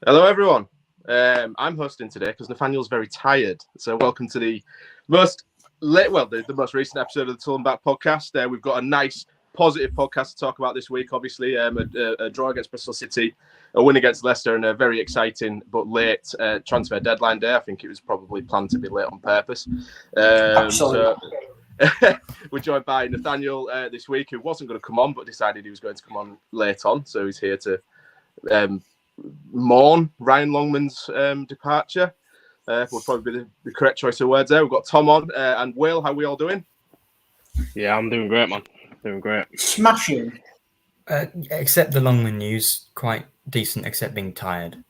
Hello, everyone. I'm hosting today because Nathaniel's very tired. So welcome to the most recent episode of the Tullen Back podcast. We've got a nice, positive podcast to talk about this week. Obviously, a draw against Bristol City, a win against Leicester, and a very exciting but late transfer deadline day. I think it was probably planned to be late on purpose. Absolutely. So we're joined by Nathaniel this week, who wasn't going to come on, but decided he was going to come on late on. So he's here to mourn Ryan Longman's departure. Would probably be the correct choice of words there. We've got Tom on and Will. How are we all doing? Yeah, I'm doing great, man. Doing great. Smashing. Except the Longman news, quite decent, except being tired.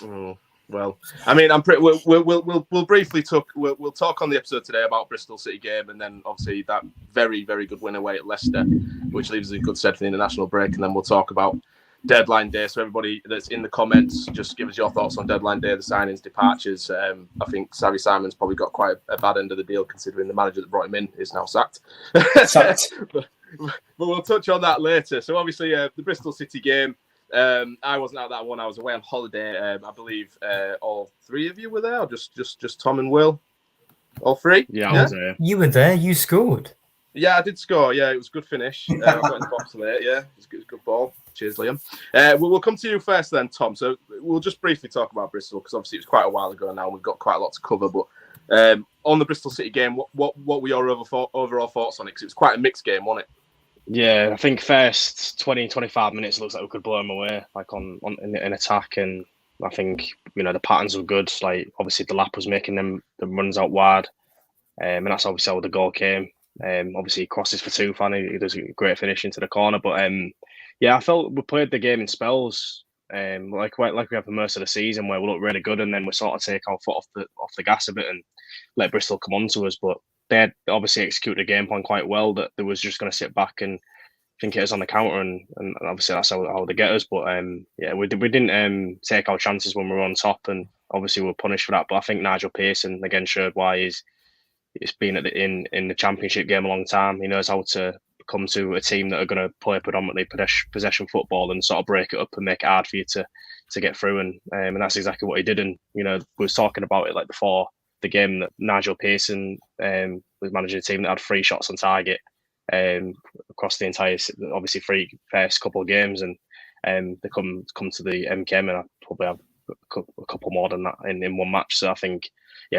Oh, well, I mean, I'm pretty. We'll briefly talk. We'll talk on the episode today about Bristol City game, and then obviously that very, very good win away at Leicester, which leaves us in good stead for the international break, and then we'll talk about deadline day. So everybody that's in the comments, just give us your thoughts on deadline day, the signings, departures. I think Savvy Simon's probably got quite a bad end of the deal, considering the manager that brought him in is now sacked. but we'll touch on that later. So obviously the Bristol City game, I wasn't at that one. I was away on holiday. I believe all three of you were there, or just Tom and Will? All three? Yeah, I was there. You were there. You scored. Yeah, I did score. Yeah, it was a good finish. I got in the box late. Yeah, it was a good ball. Cheers, Liam. We'll come to you first then, Tom. So we'll just briefly talk about Bristol, because obviously it was quite a while ago now. We've got quite a lot to cover. But on the Bristol City game, what were your overall thoughts on it? Because it was quite a mixed game, wasn't it? Yeah, I think first 20, 25 minutes looks like we could blow them away, like in attack. And I think, the patterns were good. Like, obviously, Delap was making them the runs out wide. And that's obviously how the goal came. Obviously, he crosses for Tufan. He does a great finish into the corner. But I felt we played the game in spells, like we have for most of the season, where we look really good, and then we sort of take our foot off the gas a bit and let Bristol come on to us. But they had obviously executed the game plan quite well. That they was just going to sit back and think it was on the counter, and obviously that's how they get us. But we didn't take our chances when we were on top, and obviously we were punished for that. But I think Nigel Pearson again showed why he's been in the Championship game a long time. He knows how to come to a team that are going to play predominantly possession football and sort of break it up and make it hard for you to get through. And that's exactly what he did. And, we was talking about it like before the game, that Nigel Pearson was managing a team that had 3 shots on target across the entire, obviously, first couple of games. And they come to the MKM, and I probably have a couple more than that in one match. So I think,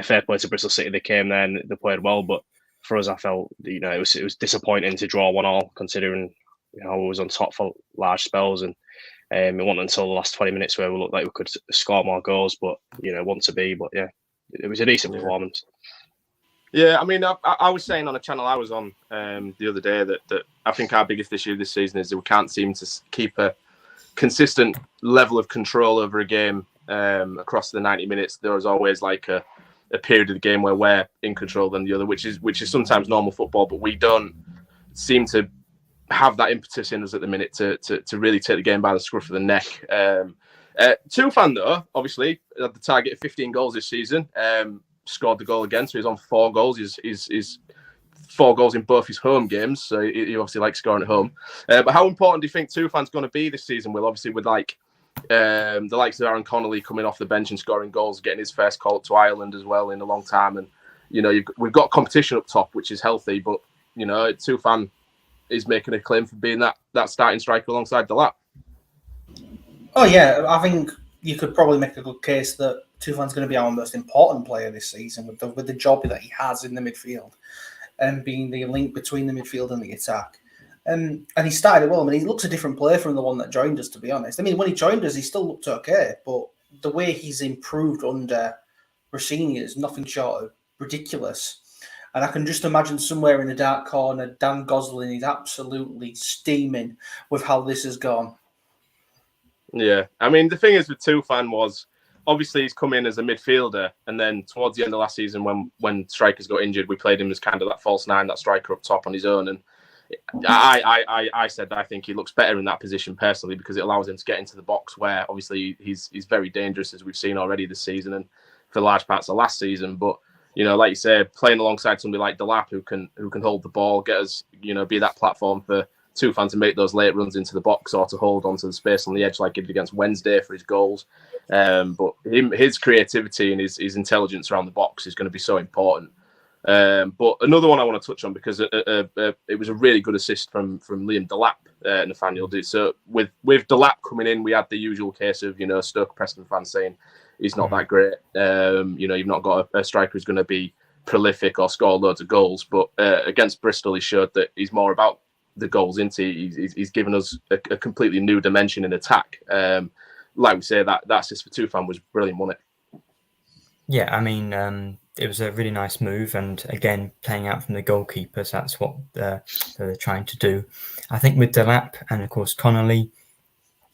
fair play to Bristol City. They came there and they played well, but for us, I felt it was disappointing to draw 1-1, considering we was on top for large spells, and it wasn't until the last 20 minutes where we looked like we could score more goals. But want to be, but it was a decent performance. Yeah, I mean, I was saying on a channel I was on the other day that I think our biggest issue this season is that we can't seem to keep a consistent level of control over a game across the 90 minutes. There was always like a period of the game where we're in control than the other, which is sometimes normal football, but we don't seem to have that impetus in us at the minute to really take the game by the scruff of the neck. Tufan, though, obviously had the target of 15 goals this season, scored the goal again, so he's on 4 goals. He's 4 goals in both his home games, so he obviously likes scoring at home. But how important do you think Tufan's going to be this season? Well, obviously with the likes of Aaron Connolly coming off the bench and scoring goals, getting his first call up to Ireland as well in a long time, and we've got competition up top, which is healthy. But Tufan is making a claim for being that starting striker alongside Delap. Oh yeah, I think you could probably make a good case that Tufan's going to be our most important player this season with the job that he has in the midfield, and being the link between the midfield and the attack. And he started well. I mean, he looks a different player from the one that joined us, to be honest. I mean, when he joined us, he still looked okay, but the way he's improved under Rossini is nothing short of ridiculous. And I can just imagine somewhere in the dark corner, Dan Gosling is absolutely steaming with how this has gone. Yeah, I mean, the thing is with Tufan was, obviously he's come in as a midfielder, and then towards the end of last season when strikers got injured, we played him as kind of that false 9, that striker up top on his own. And I said I think he looks better in that position personally, because it allows him to get into the box, where obviously he's very dangerous, as we've seen already this season and for large parts of last season. But like you say, playing alongside somebody like Delap who can hold the ball, get us, be that platform for Tufan to make those late runs into the box or to hold onto the space on the edge like he did against Wednesday for his goals. But his creativity and his intelligence around the box is going to be so important. But another one I want to touch on, because it was a really good assist from Liam Delap, Nathaniel did. So with Delap coming in, we had the usual case of, Stoke Preston fans saying he's not that great. You've not got a striker who's going to be prolific or score loads of goals. But against Bristol, he showed that he's more about the goals into. He's given us a completely new dimension in attack. Like we say, that assist for Tufan was brilliant, wasn't it? Yeah, I mean, it was a really nice move, and again, playing out from the goalkeepers, that's what they're trying to do. I think with Delap and of course Connolly,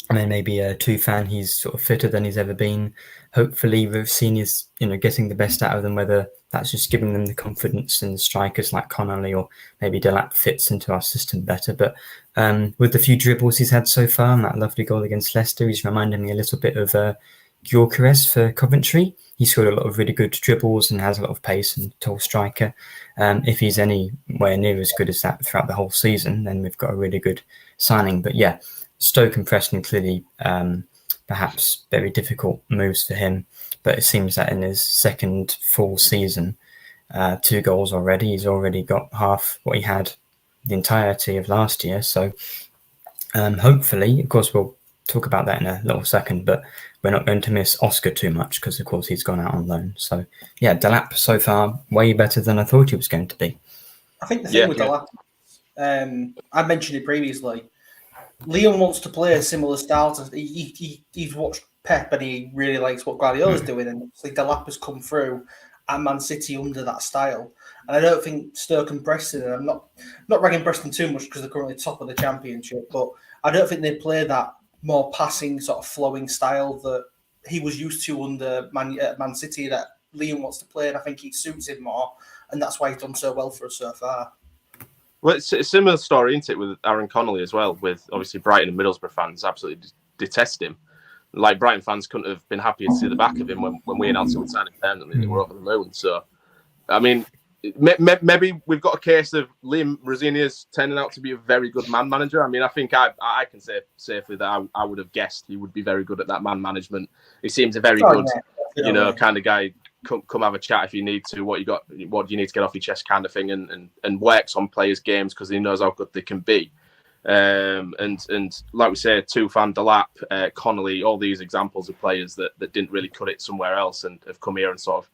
and then maybe Tufan, he's sort of fitter than he's ever been. Hopefully, we've seen his, getting the best out of them, whether that's just giving them the confidence, and strikers like Connolly or maybe Delap fits into our system better. But with the few dribbles he's had so far and that lovely goal against Leicester, he's reminded me a little bit of Gyökeres for Coventry. He scored a lot of really good dribbles and has a lot of pace and tall striker. If he's anywhere near as good as that throughout the whole season, then we've got a really good signing. But yeah, Stoke and Preston clearly perhaps very difficult moves for him. But it seems that in his second full season, 2 goals already, he's already got half what he had the entirety of last year. So hopefully, of course, we'll talk about that in a little second, but we're not going to miss Oscar too much because, of course, he's gone out on loan. So, yeah, Delap so far way better than I thought he was going to be. I think the thing with Delap, I mentioned it previously, Liam wants to play a similar style to he's watched Pep and he really likes what Guardiola's doing, and Delap has come through at Man City under that style. And I don't think Stoke and Preston, and I'm not ragging Preston too much because they're currently top of the Championship, but I don't think they play that more passing, sort of flowing style that he was used to under Man City that Liam wants to play, and I think it suits him more, and that's why he's done so well for us so far. Well, it's a similar story, isn't it, with Aaron Connolly as well, with obviously Brighton and Middlesbrough fans absolutely detest him. Like, Brighton fans couldn't have been happier to see the back of him when we announced him signing permanently. They were over the moon. So, I mean, maybe we've got a case of Liam Rosenior's turning out to be a very good man manager. I mean, I think I can say safely that I would have guessed he would be very good at that man management. He seems a very good, kind of guy. Come have a chat if you need to. What do you need to get off your chest, kind of thing, and works on players' games because he knows how good they can be. And like we say, Tufan, Delap, Connolly, all these examples of players that didn't really cut it somewhere else and have come here and sort of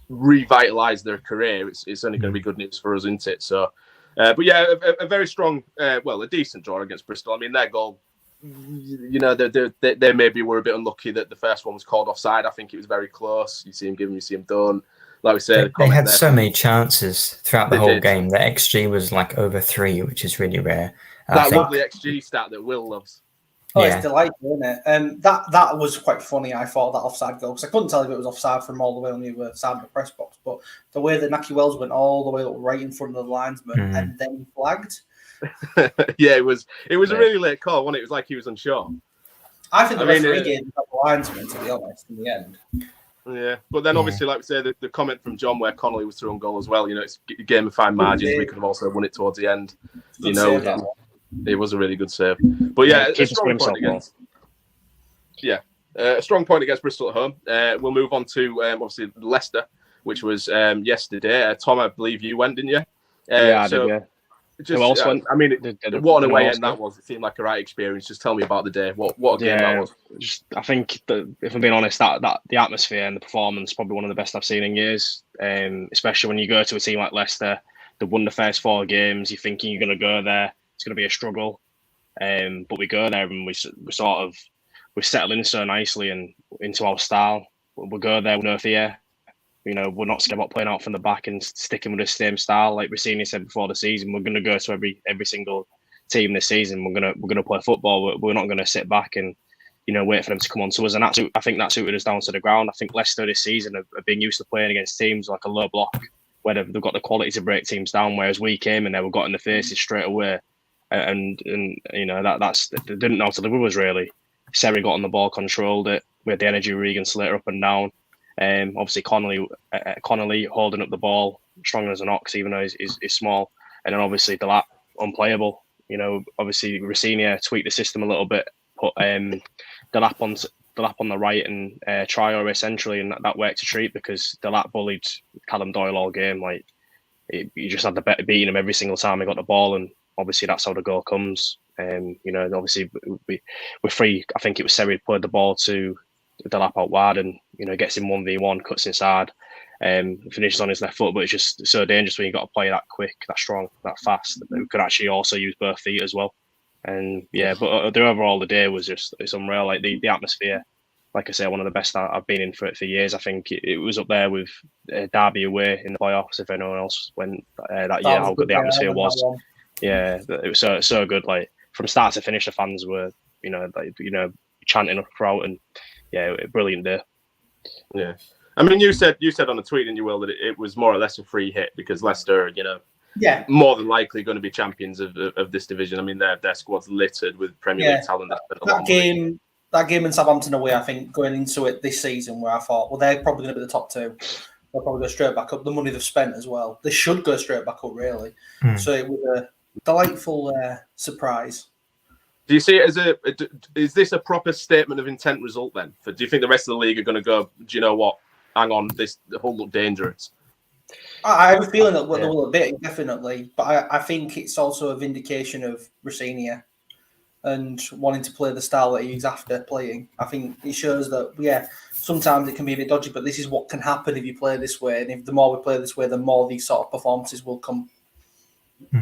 revitalize their career. It's only going to be good news for us, isn't it? So, but yeah, a very strong, a decent draw against Bristol. I mean, their goal, they maybe were a bit unlucky that the first one was called offside. I think it was very close. You see him give, you see him done. Like we said, they had so many chances throughout the whole game. The XG was like over 3, which is really rare. That lovely XG stat that Will loves. Oh, yeah. It's delightful, isn't it? That was quite funny, I thought, that offside goal, because I couldn't tell if it was offside from all the way on the other side of the press box, but the way that Naki Wells went all the way up right in front of the linesman and then flagged. Yeah, it was a really late call, wasn't it? It was like he was unsure. I think the referee gave the linesman, to be honest, in the end. Yeah, but then obviously, like we say, the comment from John where Connolly was through on goal as well, it's a game of fine margins. We could have also won it towards the end. It was a really good save. But yeah, a strong point against. Yeah, a strong point against Bristol at home. We'll move on to obviously Leicester, which was yesterday. Tom, I believe you went, didn't you? Yeah, I did. Yeah. Who else went? I mean, what an away end that was. It seemed like a right experience. Just tell me about the day. What a game that was. I think that, if I'm being honest, that the atmosphere and the performance probably one of the best I've seen in years. Especially when you go to a team like Leicester, they won the first 4 games. You're thinking you're going to go there, it's going to be a struggle. But we go there and we settle in so nicely and into our style. We go there with no fear. We're not scared about playing out from the back and sticking with the same style. Like Rossini said before the season, we're going to go to every single team this season. We're going to play football. We're not going to sit back and wait for them to come on to us. And I think that suited us down to the ground. I think Leicester this season have been used to playing against teams like a low block, where they've got the quality to break teams down. Whereas we came in there, we got in the faces straight away, and that's they didn't know how to live with us really. Seri got on the ball, controlled it. We had the energy, Regan Slater up and down. Obviously Connolly holding up the ball, strong as an ox, even though he's small, and then obviously Delap unplayable. obviously Rosenia tweaked the system a little bit, put Delap on the right and Traore centrally, and that worked a treat because Delap bullied Callum Doyle all game. Like you just had the better beating him every single time he got the ball, and obviously that's how the goal comes. Obviously we're free. I think it was Seri played the ball to Delap out wide, and gets him 1v1, cuts inside, finishes on his left foot. But it's just so dangerous when you got to play that quick, that strong, that fast. That we could actually also use both feet as well. And but the overall the day was it's unreal. Like the atmosphere, like I say, one of the best I've been in for years. I think it was up there with Derby away in the playoffs. If anyone else went that year, how good the atmosphere was. Yeah, it was so good. Like from start to finish, the fans were chanting throughout, and brilliant day. Yeah, I mean, you said on a tweet, didn't you, Will, that it was more or less a free hit because Leicester, more than likely going to be champions of this division. I mean, their squad's littered with Premier League talent. That game in Southampton away, I think, going into it this season, where I thought, well, they're probably going to be the top two. They'll probably go straight back up. The money they've spent as well. They should go straight back up, really. So it was a delightful surprise. Do you see it is this a proper statement of intent result then? Do you think the rest of the league are going to go, do you know what? Hang on, the whole look dangerous. I have a feeling that they will a bit, definitely. But I think it's also a vindication of Rosenia and wanting to play the style that he's after playing. I think it shows that, sometimes it can be a bit dodgy, but this is what can happen if you play this way. And if the more we play this way, the more these sort of performances will come.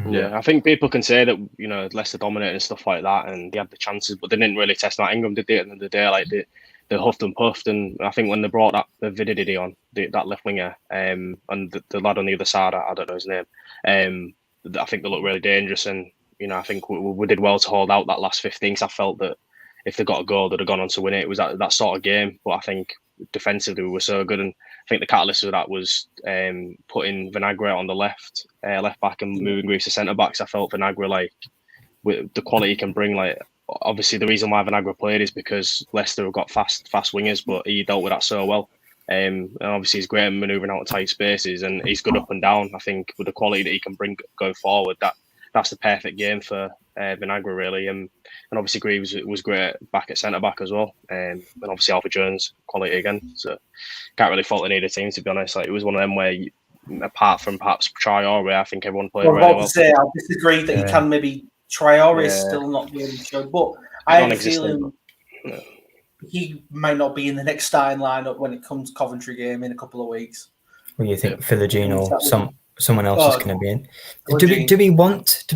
Yeah, I think people can say that, Leicester dominated and stuff like that, and they had the chances, but they didn't really test Nottingham, did they? At the end of the day, like they huffed and puffed, and I think when they brought the Vididity on, that left winger, and the lad on the other side, I don't know his name, I think they looked really dangerous, and I think we did well to hold out that last 15. Because I felt that if they got a goal, they'd have gone on to win it. It was that sort of game, but I think defensively we were so good, and I think the catalyst of that was putting Vinagre on the left back and moving Greaves to centre backs. I felt Vinagre, like with the quality he can bring, like obviously the reason why Vinagre played is because Leicester have got fast wingers, but he dealt with that so well. And obviously he's great at manoeuvring out of tight spaces, and he's good up and down. I think with the quality that he can bring going forward, that's the perfect game for Vinagre, really. And obviously Greaves was great back at centre back as well. And obviously Alfred Jones quality again. So can't really fault any of the team, to be honest. Like it was one of them where, apart from perhaps Traore, I think everyone played really well. I disagree that you can maybe Traore is still not really sure, but I have a feeling he might not be in the next starting lineup when it comes to Coventry game in a couple of weeks. Well, you think Philogene or someone else is going to be in? Do we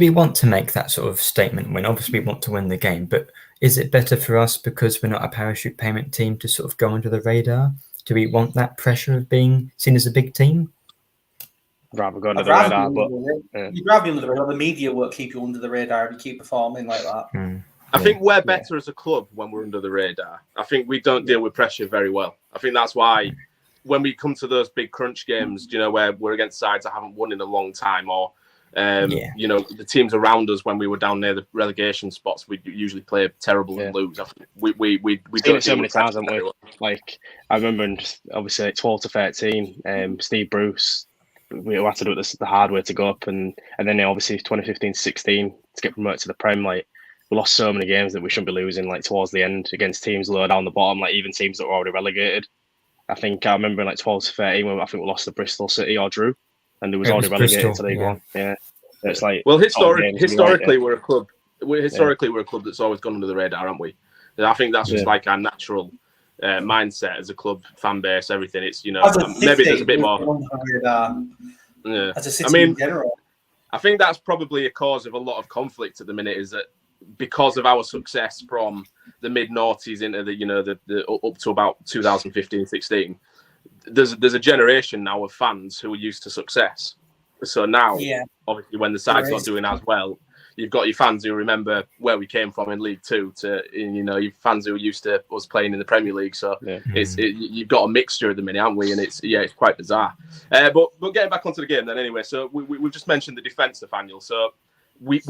want to make that sort of statement when obviously we want to win the game? But is it better for us because we're not a parachute payment team to sort of go under the radar? Do we want that pressure of being seen as a big team? Rather go under the radar, but you'd rather be under the radar. The media won't keep you under the radar if you keep performing like that. I think we're better as a club when we're under the radar. I think we don't deal with pressure very well. I think that's why when we come to those big crunch games, where we're against sides that haven't won in a long time, or the teams around us when we were down near the relegation spots, we usually play terrible and lose. I think we do it so many times, haven't we? Like I remember, obviously, like 12 to 13, Steve Bruce. We had to do it the hard way to go up, and then obviously 2015-16 to get promoted to the Prem. Like we lost so many games that we shouldn't be losing. Like towards the end against teams lower down the bottom, like even teams that were already relegated. I remember in like 12 to 13 when I think we lost to Bristol City or drew, and there was already relegated to League One. Yeah, so it's like historically we're a club. We're a club that's always gone under the radar, aren't we? And I think that's just like our natural mindset as a club, fan base, everything. It's maybe there's a bit more. As a city in general, I think that's probably a cause of a lot of conflict at the minute. Is that because of our success from the mid noughties into the up to about 2015-16, there's a generation now of fans who are used to success. So now, obviously, when the side's not doing as well, you've got your fans who remember where we came from in League Two your fans who are used to us playing in the Premier League. So you've got a mixture at the minute, haven't we? And it's quite bizarre. But getting back onto the game then anyway. So we've just mentioned the defence, Nathaniel. So we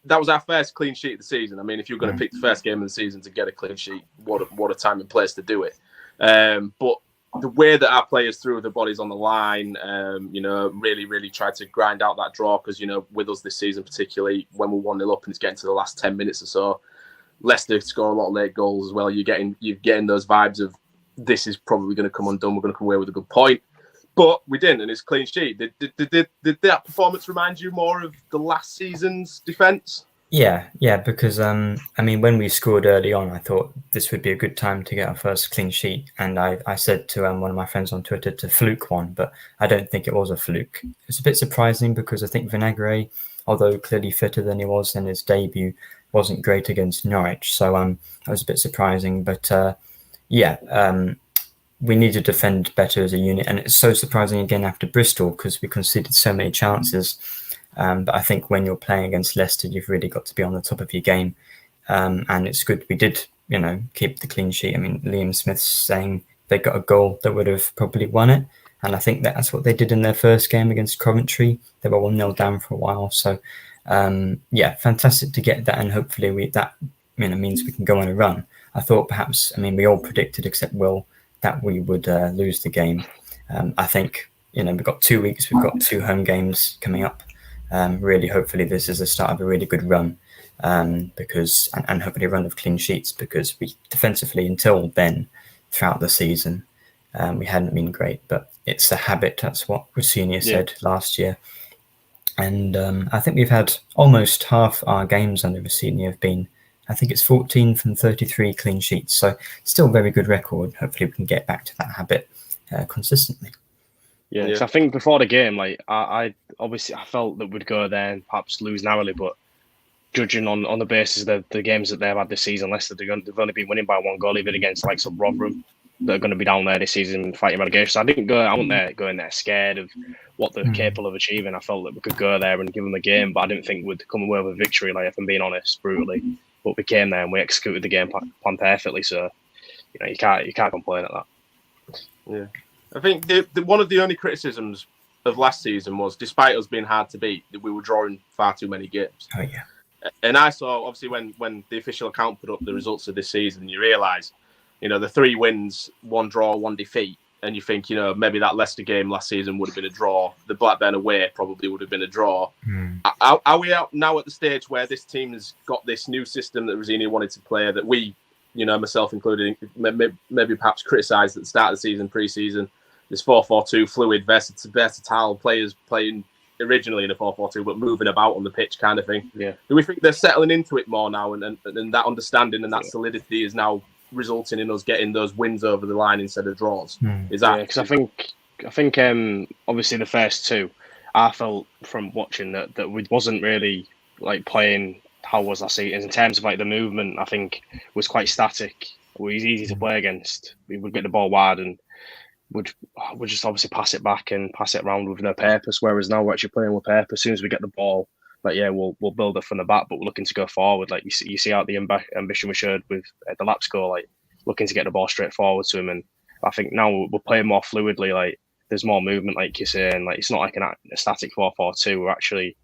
that was our first clean sheet of the season. I mean, if you're going to pick the first game of the season to get a clean sheet, what a time and place to do it. But the way that our players threw their bodies on the line, really tried to grind out that draw because, with us this season, particularly when we're 1-0 up and it's getting to the last 10 minutes or so, Leicester score a lot of late goals as well. You're getting those vibes of this is probably going to come undone. We're going to come away with a good point. But we didn't, and it's clean sheet. Did that performance remind you more of the last season's defence? Yeah, because when we scored early on, I thought this would be a good time to get our first clean sheet, and I said to one of my friends on Twitter to fluke one, but I don't think it was a fluke. It's a bit surprising because I think Vinagre, although clearly fitter than he was in his debut, wasn't great against Norwich, so that was a bit surprising. But we need to defend better as a unit, and it's so surprising again after Bristol because we conceded so many chances. But I think when you're playing against Leicester, you've really got to be on the top of your game. And it's good we did, keep the clean sheet. I mean, Liam Smith's saying they got a goal that would have probably won it. And I think that's what they did in their first game against Coventry. They were 1-0 down for a while. So, fantastic to get that. And hopefully means we can go on a run. I thought perhaps, we all predicted except Will that we would lose the game. I think, we've got 2 weeks. We've got 2 home games coming up. Really, hopefully this is the start of a really good run because hopefully a run of clean sheets because we defensively until then throughout the season we hadn't been great, but it's a habit. That's what Rossini said last year, and I think we've had almost half our games under Rossini have been, I think it's 14 from 33 clean sheets, so still very good record. Hopefully we can get back to that habit consistently. Yeah, because I think before the game, I felt that we'd go there and perhaps lose narrowly, but judging on the basis of the games that they've had this season, Leicester, they've only been winning by 1 goal, even against like Rotherham that are going to be down there this season fighting relegation. So I didn't go out there going there scared of what they're capable of achieving. I felt that we could go there and give them a game, but I didn't think we'd come away with a victory, if I'm being honest, brutally. But we came there and we executed the game plan perfectly. So you can't complain at that. Yeah. I think one of the only criticisms of last season was, despite us being hard to beat, that we were drawing far too many games. Oh, yeah. And I saw, obviously, when the official account put up the results of this season, you realise, the 3 wins, 1 draw, 1 defeat, and you think, maybe that Leicester game last season would have been a draw. The Blackburn away probably would have been a draw. Are we out now at the stage where this team has got this new system that Rossini wanted to play, that we, myself included, maybe perhaps criticised at the start of the season, pre-season, this 4-4-2 fluid, versatile players playing originally in a 4-4-2 but moving about on the pitch kind of thing? Yeah. Do we think they're settling into it more now, and that understanding and that solidity is now resulting in us getting those wins over the line instead of draws? Is that because I think obviously the first 2, I felt from watching that we wasn't really playing how was last season in terms of the movement. I think was quite static. It was easy to play against. We would get the ball wide and would just obviously pass it back and pass it around with no purpose. Whereas now we're actually playing with purpose. As soon as we get the ball, we'll build it from the back, but we're looking to go forward. You see out the ambition we showed with Delap's goal, looking to get the ball straight forward to him. And I think now we're playing more fluidly. There's more movement, like you're saying. It's not like a static 4-4-2. We're actually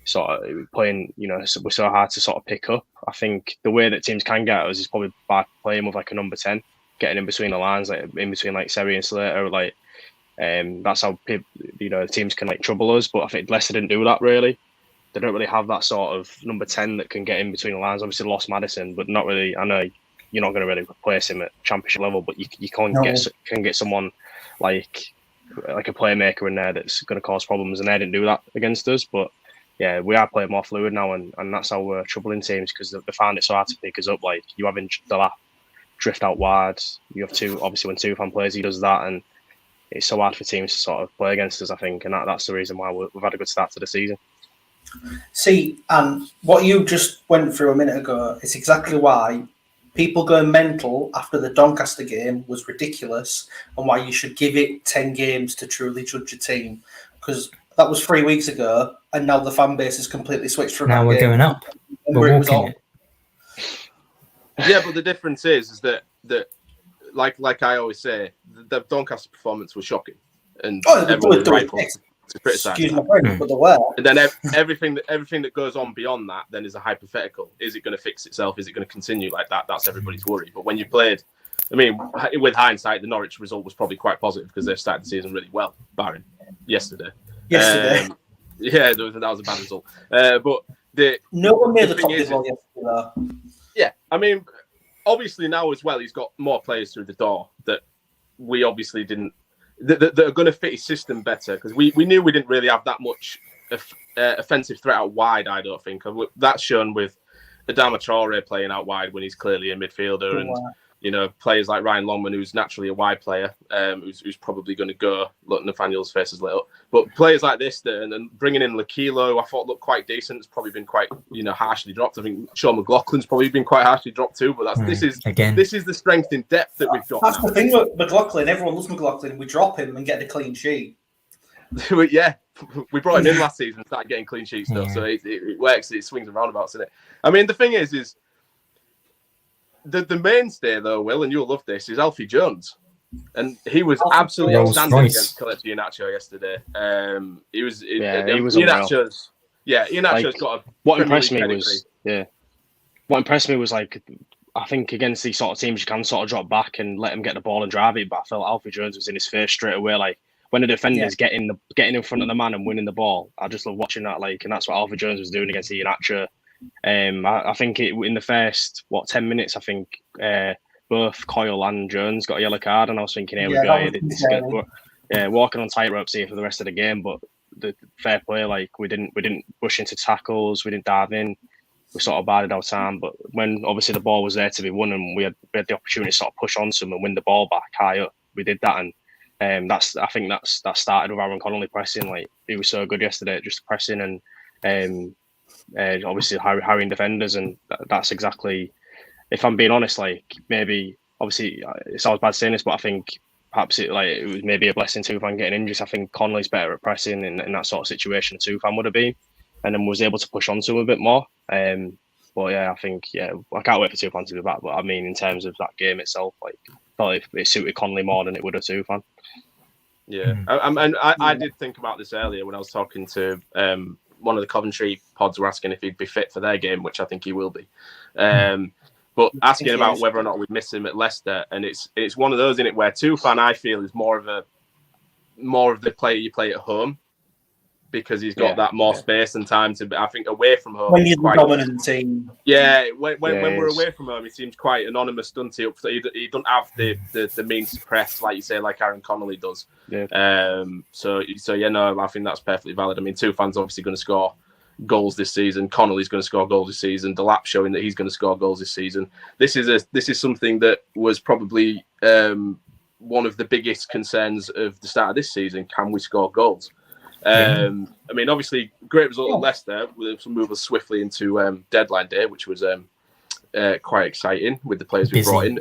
sort of playing. We're so hard to sort of pick up. I think the way that teams can get us is probably by playing with a number 10. Getting in between the lines, in between Seri and Slater, that's how teams can trouble us. But I think Leicester didn't do that really. They don't really have that sort of number 10 that can get in between the lines. Obviously, lost Maddison, but not really. I know you're not going to really replace him at Championship level, but you can get someone like a playmaker in there that's going to cause problems, and they didn't do that against us. But yeah, we are playing more fluid now, and that's how we're troubling teams because they find it so hard to pick us up. You having Delap drift out wide. You have obviously when Tufan plays, he does that, and it's so hard for teams to sort of play against us, I think, and that's the reason why we've had a good start to the season. See, and what you just went through a minute ago is exactly why people going mental after the Doncaster game was ridiculous, and why you should give it 10 games to truly judge a team, because that was 3 weeks ago, and now the fan base has completely switched from now that we're game. going up. We're walking it. Yeah, but the difference is that like I always say, the Doncaster performance was shocking, and everyone was rightful to criticise. Excuse my friend, but they were. And then everything that goes on beyond that then is a hypothetical. Is it going to fix itself? Is it going to continue like that? That's everybody's worry. But when you played I mean, with hindsight, the Norwich result was probably quite positive because they started the season really well, barring yesterday. Yesterday. Yeah, that was a bad result. But no one made the thing top is, level yesterday, though. Yeah, I mean, obviously now as well, he's got more players through the door that we obviously didn't, that are going to fit his system better, because we knew we didn't really have that much offensive threat out wide, I don't think. That's shown with Adama Traore playing out wide when he's clearly a midfielder, and players like Ryan Longman, who's naturally a wide player, who's probably going to go. Look, Nathaniel's face is lit up. But players like this, and then bringing in Lakilo, who I thought looked quite decent, has probably been quite, harshly dropped. I think Sean McLaughlin's probably been quite harshly dropped too. But this is the strength in depth that we've got. That's the thing with McLaughlin. Everyone loves McLaughlin. We drop him and get the clean sheet. Yeah, we brought him in last season and started getting clean sheet stuff. So it works. It swings and roundabouts, isn't it? I mean, the thing is the mainstay though, Will, and you'll love this, is Alfie Jones, and he was absolutely outstanding against Kelechi Iheanacho yesterday. He was Iheanacho's. Yeah, Iheanacho's got a. What impressed me was like, I think against these sort of teams you can sort of drop back and let him get the ball and drive it, but I felt Alfie Jones was in his face straight away. Like when the defenders getting in front of the man and winning the ball, I just love watching that. Like, and that's what Alfie Jones was doing against Iheanacho. I think in the first 10 minutes, I think both Coyle and Jones got a yellow card, and I was thinking, here we go. This is good. Walking on tightrope here for the rest of the game, but the fair play, like we didn't push into tackles, we didn't dive in, we sort of bided our time. But when obviously the ball was there to be won, and we had the opportunity to sort of push on some and win the ball back high up, we did that, and that started with Aaron Connolly pressing. Like he was so good yesterday at just pressing and obviously hiring defenders, and that's exactly, if I'm being honest, like maybe obviously it sounds bad saying this, but I think perhaps it was maybe a blessing Tufan getting injuries. I think Connolly's better at pressing in that sort of situation Tufan would have been, and then was able to push onto him a bit more. But yeah, I think I can't wait for Tufan to be back. But I mean, in terms of that game itself, like I thought it suited Connolly more than it would have Tufan. Yeah, I did think about this earlier when I was talking to one of the Coventry pods were asking if he'd be fit for their game, which I think he will be. But asking about whether or not we'd miss him at Leicester, and it's one of those in it where Tufan, I feel, is more of the player you play at home, because he's got that more space and time to. I think away from home, when you're the dominant team. Yeah, when we're away from home, he seems quite anonymous, doesn't he? He doesn't have the means to press, like you say, like Aaron Connolly does. Yeah. So no, I think that's perfectly valid. I mean, Tufan's obviously going to score goals this season. Connolly's going to score goals this season. Delap showing that he's going to score goals this season. This is something that was probably one of the biggest concerns of the start of this season. Can we score goals? I mean, obviously, great result at Leicester. We'll move us swiftly into deadline day, which was quite exciting with the players we brought in.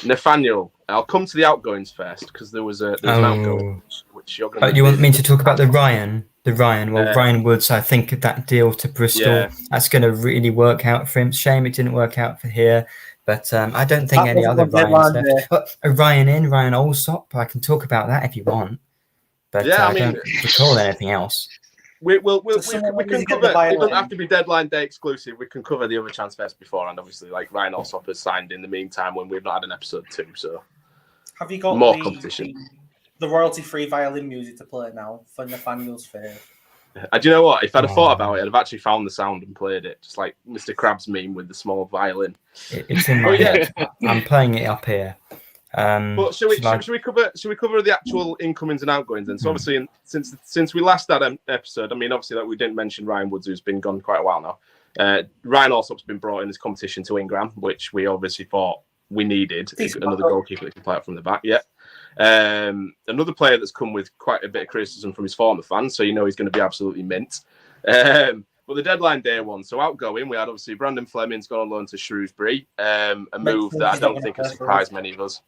Nathaniel, I'll come to the outgoings first, because there was an outgoing. Which you're going you want me to talk about the Ryan? Well, Ryan Woods, I think that deal to Bristol, that's going to really work out for him. Shame it didn't work out for here. But I don't think any other Ryans left. But a Ryan Allsop, I can talk about that if you want. But I don't recall anything else. We can cover. It doesn't have to be deadline day exclusive. We can cover the other transfers beforehand. Obviously, like Ryan Allsop has signed in the meantime when we've not had an episode 2. So have you got more competition? The royalty-free violin music to play now for Nathaniel's fave. Do you know what? If I'd have thought about it, I'd have actually found the sound and played it, just like Mr. Krabs' meme with the small violin. It's in my head. I'm playing it up here. But should we cover the actual incomings and outgoings then? So obviously, since we last had an episode, I mean, obviously that we didn't mention Ryan Woods, who's been gone quite a while now. Ryan Allsop's been brought in as competition to Ingram, which we obviously thought we needed. Another goalkeeper that can play out from the back. Yeah. Another player that's come with quite a bit of criticism from his former fans, so he's going to be absolutely mint. But the deadline day one, so outgoing, we had obviously Brandon Fleming's gone on loan to Shrewsbury, a move that I don't think has surprised many of us.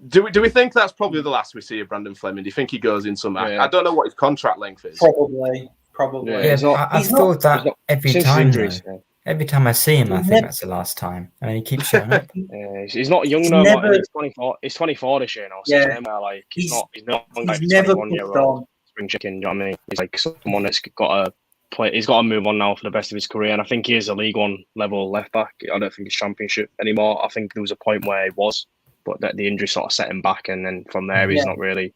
Do we think that's probably the last we see of Brandon Fleming? Do you think he goes in summer? Yeah. I don't know what his contract length is. Probably. Yeah, I've thought that every time. Every time I see him, I think that's the last time. I mean, he keeps showing up. He's not young no more. He's 24. He's 24 this year now. So he's not like 21-year-old spring chicken. Do you know what I mean? He's like someone that's got play. He's got to move on now for the best of his career, and I think he is a League One level left back. I don't think he's Championship anymore. I think there was a point where he was, but that the injury sort of set him back, and then from there he's not really,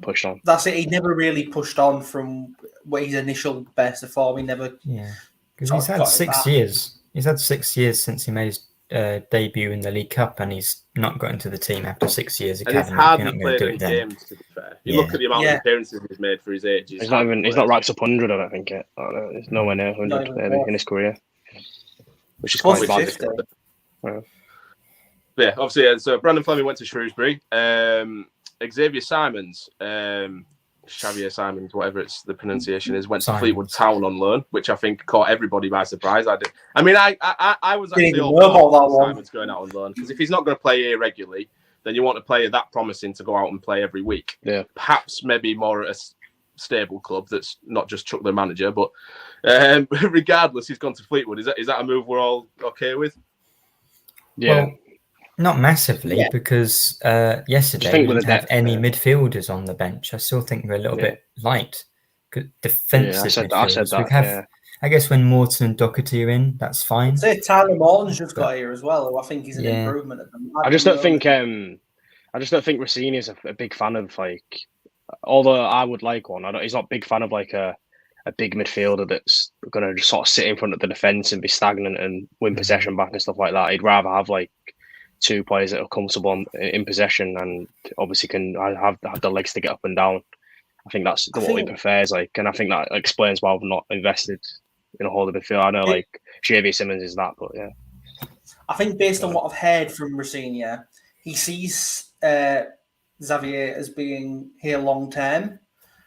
pushed on. That's it. He never really pushed on from what his initial best of form. He never. Yeah, because he's had 6 years. He's had 6 years since he made his debut in the League Cup, and he's not got into the team after 6 years. And he's hardly played any games, to be fair. You look at the amount of appearances he's made for his age. He's not racked up 100, I don't think. He's nowhere near 100 maybe in his career. Which is quite bad. Yeah, obviously, so Brandon Fleming went to Shrewsbury. Xavier Simons, Xavier Simons, whatever the pronunciation is, went to Fleetwood Town on loan, which I think caught everybody by surprise. I was actually all for Simons going out on loan, because if he's not going to play here regularly, then you want a player that promising to go out and play every week. Yeah, perhaps maybe more at a stable club that's not just chuck the manager. But regardless, he's gone to Fleetwood. Is that a move we're all okay with? Yeah. Well, not massively, because yesterday we didn't have any midfielders on the bench. I still think we're a little bit light. Defensive midfielders. I guess when Morton and Doherty are in, that's fine. I'd say Tyler Morton's just got here as well, who I think is an improvement at them. I just don't think Rossini's a big fan of, like, although I would like one. He's not a big fan of like a big midfielder that's going to just sort of sit in front of the defence and be stagnant and win possession back and stuff like that. He'd rather have like two players that are comfortable in possession and obviously can have the legs to get up and down. I think that's what he prefers. Like, and I think that explains why I've not invested in a whole of midfield. I know like Xavier Simons is that, but yeah. I think based on what I've heard from Rossini, he sees Xavier as being here long term.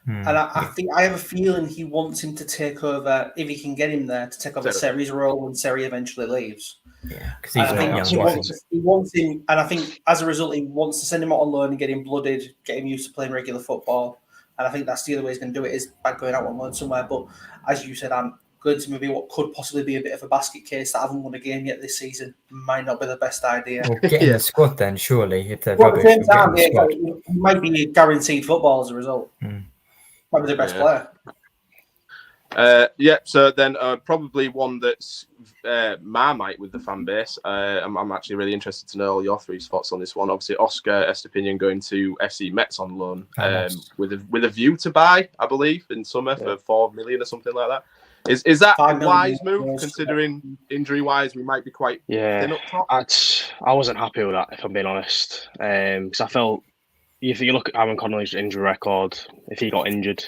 And I think I have a feeling he wants him to take over, if he can get him there, to take over Seri's role when Seri eventually leaves. Yeah, because he's not young. He wants him, and I think as a result, he wants to send him out on loan and get him blooded, get him used to playing regular football. And I think that's the other way he's going to do it, is by going out on loan somewhere. But as you said, I'm going to maybe what could possibly be a bit of a basket case that haven't won a game yet this season. Might not be the best idea. Well, get in the squad then, surely. If they're at the same time, he might be guaranteed football as a result. Might be the best player. So then probably one that's Marmite with the fan base. I'm actually really interested to know all your three thoughts on this one. Obviously, Oscar Estepinian going to FC Metz on loan with a view to buy, I believe, in summer for 4 million or something like that. Is that a wise move, considering injury-wise we might be quite thin up top? I wasn't happy with that, if I'm being honest, because I felt if you look at Aaron Connolly's injury record, if he got injured,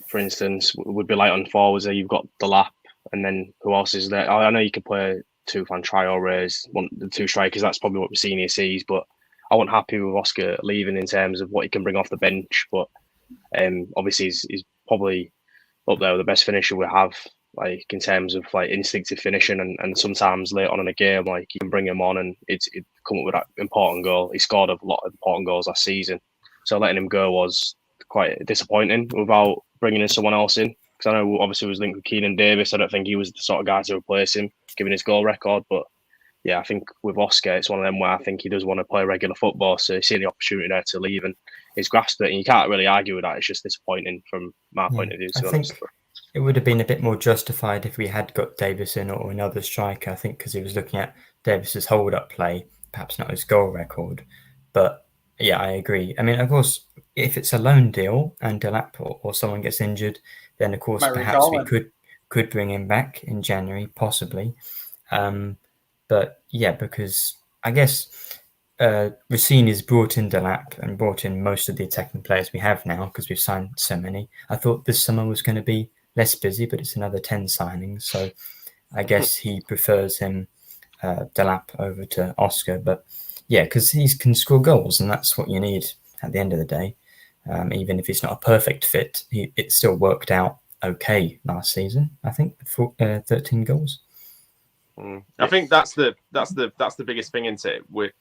for instance, would be light on forwards. You've got Delap, and then who else is there? I know you could play Tufan Traore as the two strikers. That's probably what Rossini sees, but I wasn't happy with Oscar leaving in terms of what he can bring off the bench. But obviously, he's probably up there with the best finisher we have, like in terms of like instinctive finishing, and sometimes late on in a game, like you can bring him on and it come up with that important goal. He scored a lot of important goals last season, so letting him go was quite disappointing without bringing in someone else in, because I know obviously it was linked with Keenan Davis. I don't think he was the sort of guy to replace him given his goal record, but yeah, I think with Oscar it's one of them where I think he does want to play regular football, so he's seen the opportunity there to leave and he's grasped it, and you can't really argue with that. It's just disappointing from my point of view, to be honest. It would have been a bit more justified if we had got Davis in or another striker, I think, because he was looking at Davis's hold-up play, perhaps not his goal record. But yeah, I agree. I mean, of course, if it's a loan deal and Delap or someone gets injured, then of course perhaps we could bring him back in January, possibly. But yeah, because I guess Rossini's brought in Delap and brought in most of the attacking players we have now, because we've signed so many. I thought this summer was going to be less busy, but it's another 10 signings. So I guess he prefers him, Delap, over to Oscar. But yeah, because he can score goals, and that's what you need at the end of the day. Even if it's not a perfect fit, it still worked out okay last season. I think 13 goals. I think that's the biggest thing, isn't it? With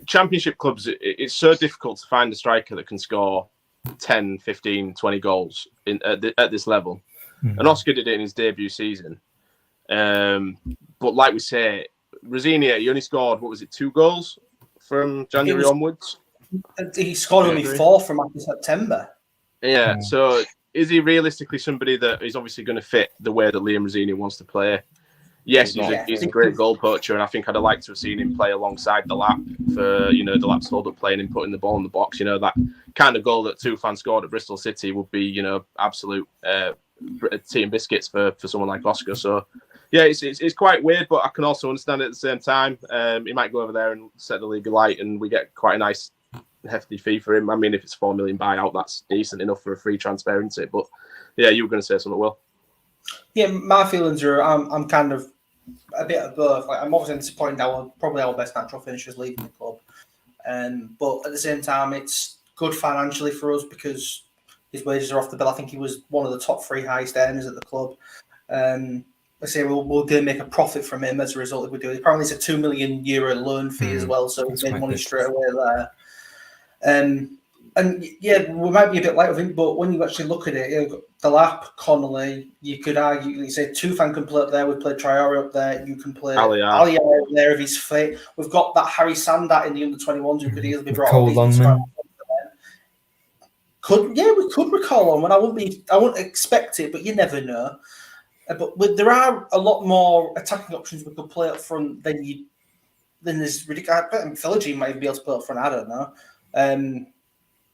Championship clubs, it's so difficult to find a striker that can score 10, 15, 20 goals at this level. And Oscar did it in his debut season. But like we say, Rossini, he only scored, 2 goals from January onwards? He scored only 4 from after September. Yeah, so is he realistically somebody that is obviously going to fit the way that Liam Rosini wants to play? Yes, he's a great goal poacher, and I think I'd have liked to have seen him play alongside Delap for, Delap's hold-up play and him putting the ball in the box. That kind of goal that Tufan scored at Bristol City would be, absolute tea and biscuits for someone like Oscar. So, yeah, it's quite weird, but I can also understand it at the same time. He might go over there and set the league alight, and we get quite a nice, hefty fee for him. I mean, if it's $4 million buyout, that's decent enough for a free transfer, isn't it? But, yeah, you were going to say something, Will. Yeah, my feelings are I'm kind of a bit of both. Like, I'm obviously disappointed probably our best natural finishers leaving the club. But at the same time, it's good financially for us because his wages are off the bill. I think he was one of the top 3 highest earners at the club. I say we're going to make a profit from him as a result if we do it. Apparently, it's a €2 million loan fee as well, so we'll make money straight away there. And yeah, we might be a bit late with him, but when you actually look at it, Delap, Connolly, you could argue, you say Tufan can play up there. We play Traore up there. You can play Aliyah up there if he's fit. We've got that Harry Sandat in the under-21s who could easily be brought Cole Longman. We could recall Longman. I wouldn't expect it, but you never know. But there are a lot more attacking options we could play up front than there's ridiculous. I bet Philogene might be able to play up front. I don't know.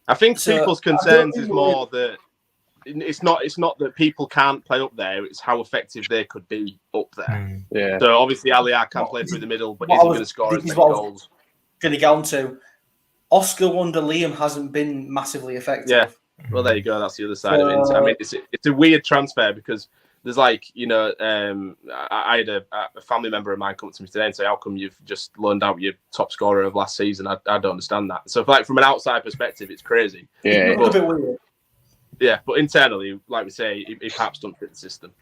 I think people's concerns is more that it's not that people can't play up there; it's how effective they could be up there. Yeah. So obviously, Aliyah can play through the middle, but is he going to score as many goals? Going to get on to Oscar Wonder Liam hasn't been massively effective. Yeah. Well, there you go. That's the other side of it. I mean, it's a weird transfer because there's I had a family member of mine come to me today and say, "How come you've just loaned out your top scorer of last season?" I don't understand that. So, from an outside perspective, it's crazy. Yeah, it's a bit weird. Yeah, but internally, like we say, he perhaps don't fit the system.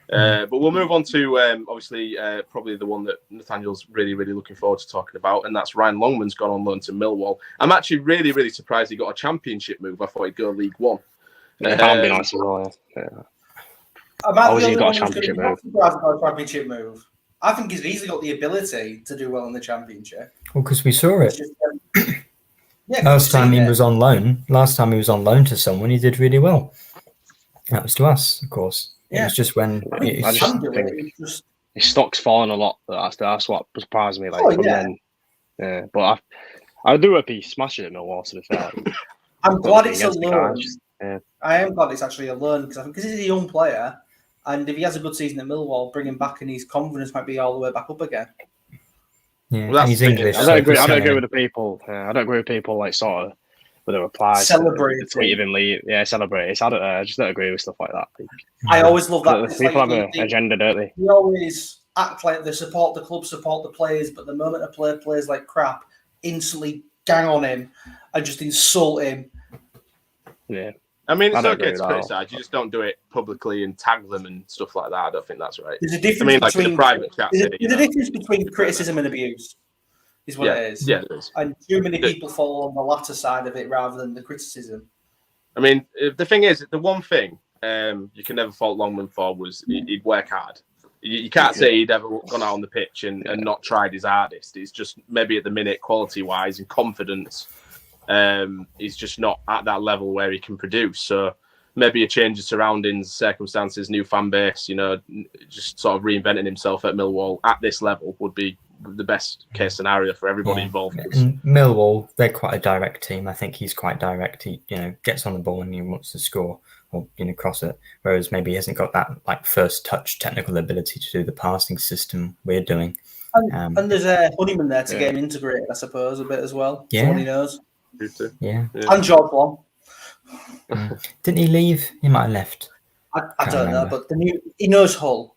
But we'll move on to obviously probably the one that Nathaniel's really, really looking forward to talking about, and that's Ryan Longman's gone on loan to Millwall. I'm actually really, really surprised he got a Championship move. I thought he'd go League One. That'd be nice as well. Yeah. How has he got a Championship move? I think he's easily got the ability to do well in the Championship. Well, because we saw it. Last time he was on loan to someone, he did really well. That was to us, of course. Yeah. It was just when his stock's fallen a lot. That's what surprised me. But I do hope he smashes it at Millwall, to be fair. I'm glad it's a loan. I am glad it's actually a loan because he's a young player, and if he has a good season at Millwall, bring him back and his confidence might be all the way back up again. Yeah, well, he's English. I don't agree with the people. I don't agree with people with the replies. Celebrate. Tweet of him leave. Yeah, celebrate. I just don't agree with stuff like that. I always love that. People have an agenda, don't they? They always act like they support the club, support the players, but the moment a player plays like crap, instantly gang on him and just insult him. Yeah. I mean, it's okay to criticise. You just don't do it publicly and tag them and stuff like that. I don't think that's right. There's a difference between private chat. There's a difference between criticism and abuse, is what it is. Yeah, it is. And too many people fall on the latter side of it rather than the criticism. I mean, the thing is, the one thing you can never fault Longman for was he'd work hard. You can't say he'd ever gone out on the pitch and not tried his hardest. It's just maybe at the minute, quality-wise and confidence, he's just not at that level where he can produce. So maybe a change of surroundings, circumstances, new fan base, just sort of reinventing himself at Millwall at this level would be the best case scenario for everybody involved. And Millwall, they're quite a direct team. I think he's quite direct. He, gets on the ball and he wants to score or cross it. Whereas maybe he hasn't got that first touch technical ability to do the passing system we're doing. And there's a Honeyman there to get him integrated, I suppose, a bit as well. Yeah, someone he knows. Yeah. And George Long. Didn't he leave? He might have left. I don't know, but he knows Hull.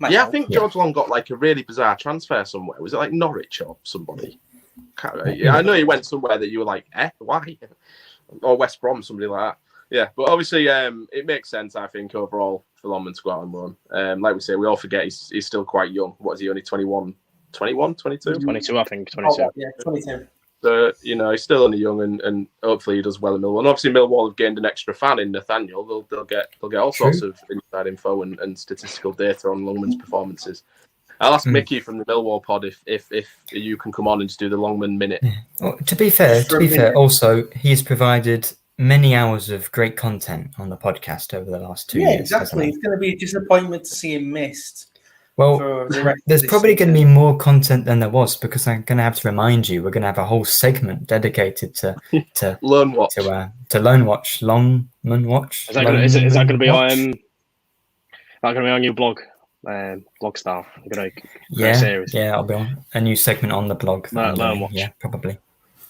I think George Long got a really bizarre transfer somewhere. Was it Norwich or somebody? I know he went somewhere that you were like, why? Or West Brom, somebody like that. Yeah, but obviously it makes sense, I think, overall for Longman to go out on loan. Like we say, we all forget he's still quite young. What is he, only 21? 21, 22? 22, I think, 22. Oh, yeah, 22. So, he's still only young and hopefully he does well in Millwall. And obviously Millwall have gained an extra fan in Nathaniel. They'll get all sorts of inside info and statistical data on Longman's performances. I'll ask Mickey from the Millwall pod if you can come on and just do the Longman minute. Well, to be fair, also he's provided many hours of great content on the podcast over the last 2 Yeah, years. exactly. It's going to be a disappointment to see him missed. Well, for the rest there's of this probably going to be season. more content than there was, because I'm going to have to remind you, we're going to have a whole segment dedicated to Learn what? to Loan Watch, Longman Watch. Is that going to be on? That going to be on your blog, blog style? Series. Yeah, I'll be on a new segment on the blog. Learn Watch. Yeah, probably.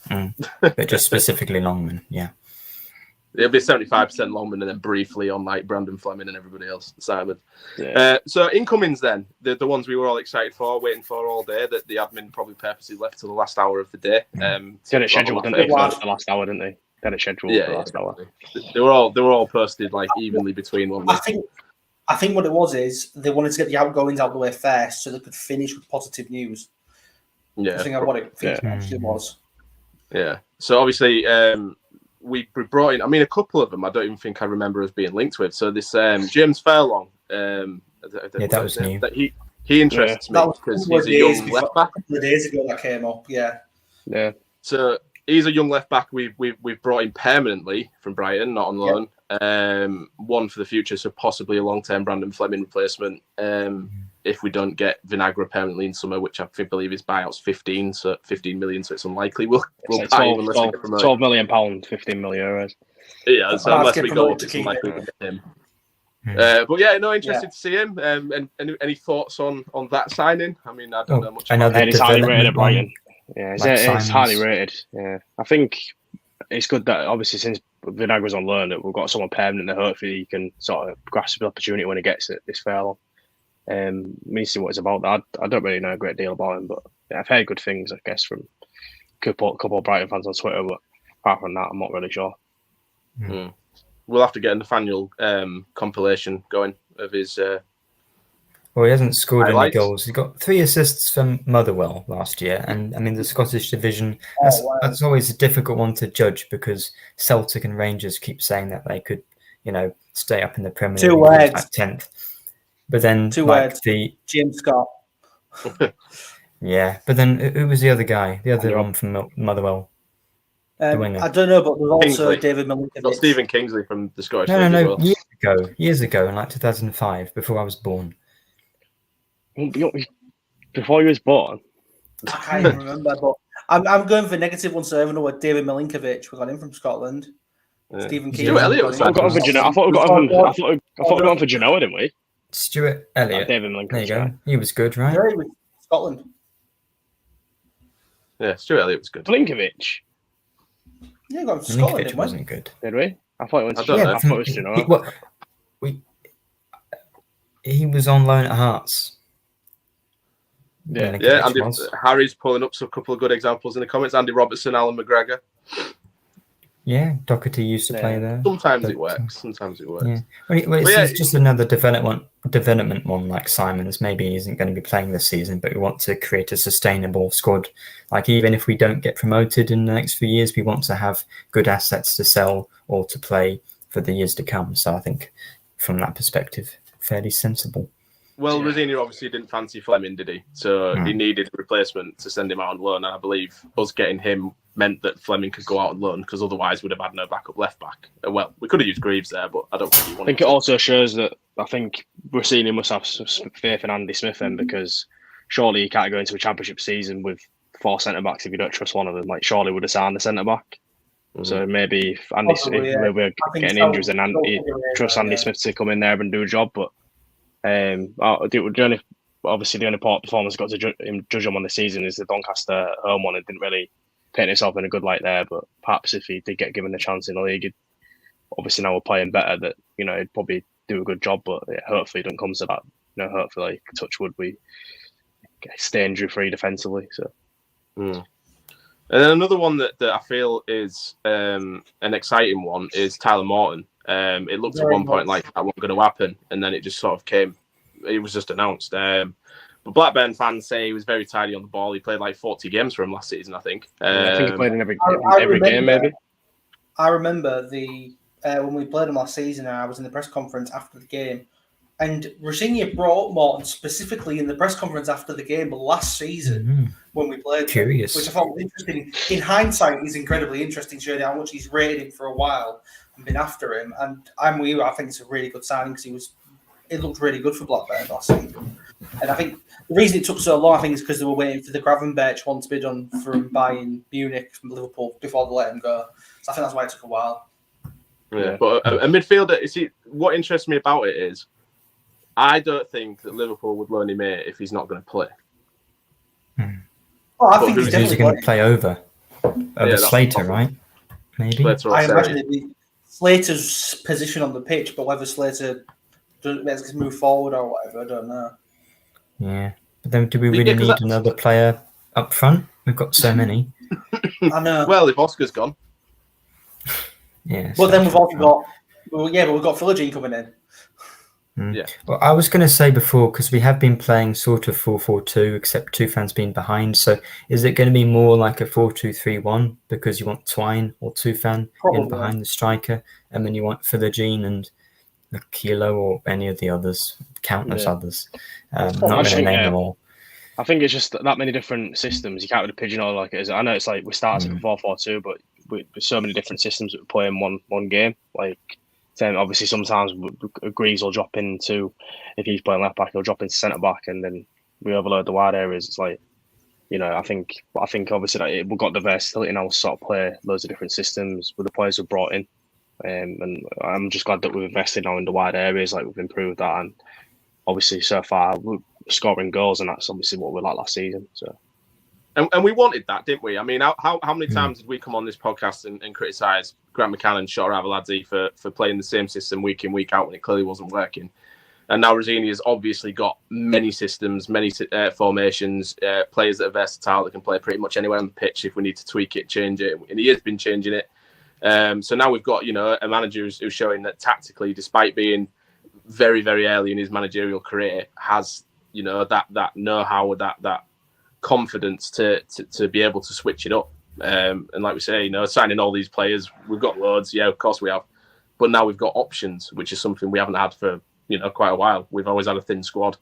But just specifically Longman, yeah. It'll be 75% Longman and then briefly on like Brandon Fleming and everybody else, Simon. Yeah. So incomings then, the ones we were all excited for, waiting for all day, that the admin probably purposely left to the last hour of the day. They had it scheduled, didn't they, for the last hour, didn't they? They had it scheduled for the last hour. They were all posted like evenly between one. I think what it was is they wanted to get the outgoings out of the way first so they could finish with positive news. Yeah. I think what it actually was. Yeah. So obviously, we brought in, I mean, a couple of them I don't even think I remember us being linked with. So this James Furlong, that was new. He interests me because he's a young left back. A couple of days ago that came up, yeah. So he's a young left back we've brought in permanently from Brighton, not on loan. One for the future, so possibly a long-term Brandon Fleming replacement. If we don't get Vinagre permanently in summer, which I believe his buyout's 15 million, so it's unlikely we'll like buy him unless we get promoted. £12 million, 15 million euros. Yeah, so unless we go up, it's unlikely to get him. But yeah, interested to see him. And any thoughts on that signing? I mean, I don't know much. It's highly rated at Brighton. Yeah, like it's highly rated. Yeah, I think it's good that obviously since Vinagre's on loan, that we've got someone permanent that hopefully he can sort of grasp the opportunity when he gets it. This fair. Me see what it's about. I don't really know a great deal about him, but I've heard good things, I guess, from a couple of Brighton fans on Twitter. But apart from that, I'm not really sure. We'll have to get a Nathaniel compilation going of his. Well, he hasn't scored highlights. any goals. He got 3 assists from Motherwell last year, and I mean the Scottish division. That's always a difficult one to judge because Celtic and Rangers keep saying that they could, stay up in the Premier League like 10th. But then Jim Scott. Yeah, but then who was the other guy? The other one from Motherwell. I don't know, but there's also David Milinkovic. Not Stephen Kingsley from the Scottish. No. Years ago, in like 2005, before I was born. Before you was born? I can't even remember, but I'm going for negative one, so I know what David Milinkovic. We got him from Scotland. Stephen King. Stuart Elliott. I thought we got him for Genoa, didn't we? Stuart Elliott. David Milinkovic. There you go. He was good, right? Yeah, he was Scotland. Yeah, Stuart Elliott was good. Milinkovic. Yeah, got him from Scotland. Milinkovic wasn't good. Did we? I thought it went to Genoa. I thought it was Genoa. He was on loan at Hearts. Yeah. Andy, Harry's pulling up a couple of good examples in the comments. Andy Robertson, Alan McGregor. Yeah, Doherty used to play there. Sometimes it works. Yeah. It's just another development one like Simon's. Maybe he isn't going to be playing this season, but we want to create a sustainable squad. Like even if we don't get promoted in the next few years, we want to have good assets to sell or to play for the years to come. So I think from that perspective, fairly sensible. Well, Rosini obviously didn't fancy Fleming, did he? So he needed a replacement to send him out on loan. And I believe us getting him meant that Fleming could go out on loan because otherwise we'd have had no backup left back. Well, we could have used Greaves there, but I don't think he wanted I think it also shows that I think Rosini must have some faith in Andy Smith then, because surely you can't go into a championship season with 4 centre-backs if you don't trust one of them. Like, surely would have signed the centre-back. So maybe if we're getting injuries and he trusts Andy Smith to come in there and do a job, but the only performance got to judge him on the season is the Doncaster home one. It didn't really paint himself in a good light there, but perhaps if he did get given the chance in the league, obviously now we're playing better, that he'd probably do a good job. But hopefully it doesn't come to that. Hopefully, touch wood, we stay injury free defensively. So. And then another one that I feel is an exciting one is Tyler Morton. It looked at one point like that wasn't going to happen, and then it just sort of came. It was just announced. But Blackburn fans say he was very tidy on the ball. He played like 40 games for him last season, I think. I think he played in every game, maybe. I remember when we played him last season, and I was in the press conference after the game, And Rosenior brought Morton specifically in the press conference after the game last season when we played them, Curious. which I thought was interesting. In hindsight, he's incredibly interesting, showing how much he's rated him for a while and been after him. And I'm with you. I think it's a really good signing because it looked really good for Blackburn last season. And I think the reason it took so long, I think, is because they were waiting for the Gravenberch one to be done from buying Munich from Liverpool before they let him go. So I think that's why it took a while. Yeah, but a midfielder, you see, what interests me about it is I don't think that Liverpool would loan him here if he's not going to play. Well, I think he's Who's he going to play over Slater, right? Maybe. I imagine it'd be Slater's position on the pitch, but whether Slater doesn't move forward or whatever, I don't know. Yeah, but then do we really need another player up front? We've got so many. I know. Well, if Oscar's gone. Yeah. Well, then we've also got... but we've got Philogene coming in. Yeah. Well, I was going to say before, because we have been playing sort of 4-4-2, except Tufan's been behind. So is it going to be more like a 4-2-3-1 because you want Twine or Tufan in behind the striker, and then you want Philogene and Kilo or any of the others, countless others. Not going to name them all. I think it's just that many different systems. You can't really pigeonhole like it is. I know it's like we start as a 4-4-2, but with so many different systems that we play in one game. Like, obviously, sometimes Greaves will drop into, if he's playing left back, he'll drop into centre back, and then we overload the wide areas. It's like, I think obviously that we've got the versatility now to sort of play loads of different systems with the players we've brought in. And I'm just glad that we've invested now in the wide areas, like we've improved that, and obviously so far we're scoring goals, and that's obviously what we like last season. So, and we wanted that, didn't we? I mean, how many times did we come on this podcast and criticise Grant McCann and Shota Arveladze for playing the same system week in, week out when it clearly wasn't working? And now Rosenior has obviously got many systems, many formations, players that are versatile that can play pretty much anywhere on the pitch if we need to tweak it, change it, and he has been changing it. So now we've got, a manager who's showing that tactically, despite being very, very early in his managerial career, has, that know-how, that confidence to be able to switch it up. And like we say, signing all these players, we've got loads. Yeah, of course we have. But now we've got options, which is something we haven't had for, quite a while. We've always had a thin squad.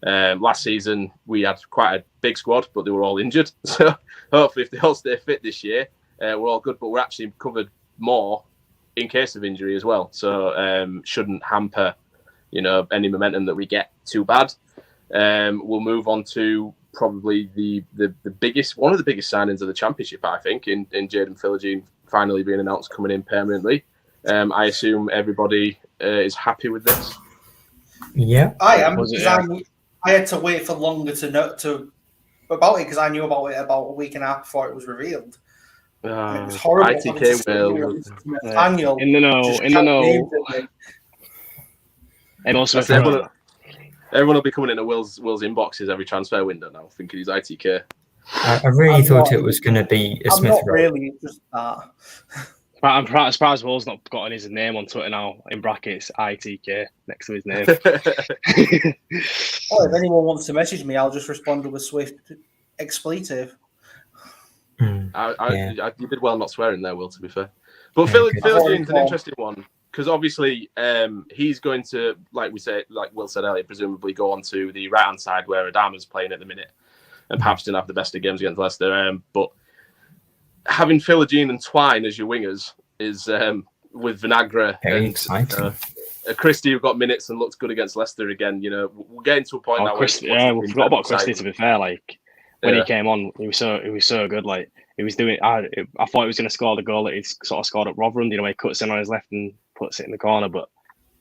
Last season, we had quite a big squad, but they were all injured. So hopefully if they all stay fit this year, we're all good, but we're actually covered more in case of injury as well. So shouldn't hamper, any momentum that we get too bad. We'll move on to probably the biggest, one of the biggest signings of the championship, I think, in Jaden Philogene finally being announced coming in permanently. I assume everybody is happy with this. Yeah, I am. I had to wait for longer to know about it because I knew about it about a week and a half before it was revealed. It was horrible. ITK will. Nathaniel. In the know. And also, everyone will be coming into Will's inboxes every transfer window now, thinking he's ITK. I really thought it was going to be a Smith. Not really, just that. I'm surprised Will's not gotten his name on Twitter now, in brackets, ITK, next to his name. If anyone wants to message me, I'll just respond with a swift expletive. You did well not swearing there, Will, to be fair. But Philogene's an interesting one, because obviously he's going to, like Will said earlier, presumably go on to the right-hand side where Adama's playing at the minute, and perhaps didn't have the best of games against Leicester. But having Philogene and Twine as your wingers is, with Vinagre very and exciting. Christie, who got minutes and looked good against Leicester again. We're getting to a point now. We forgot about Christie. To be fair, when he came on, he was so good. Like he was doing. I thought he was going to score the goal that he sort of scored at Rotherham. He cuts in on his left and puts it in the corner. But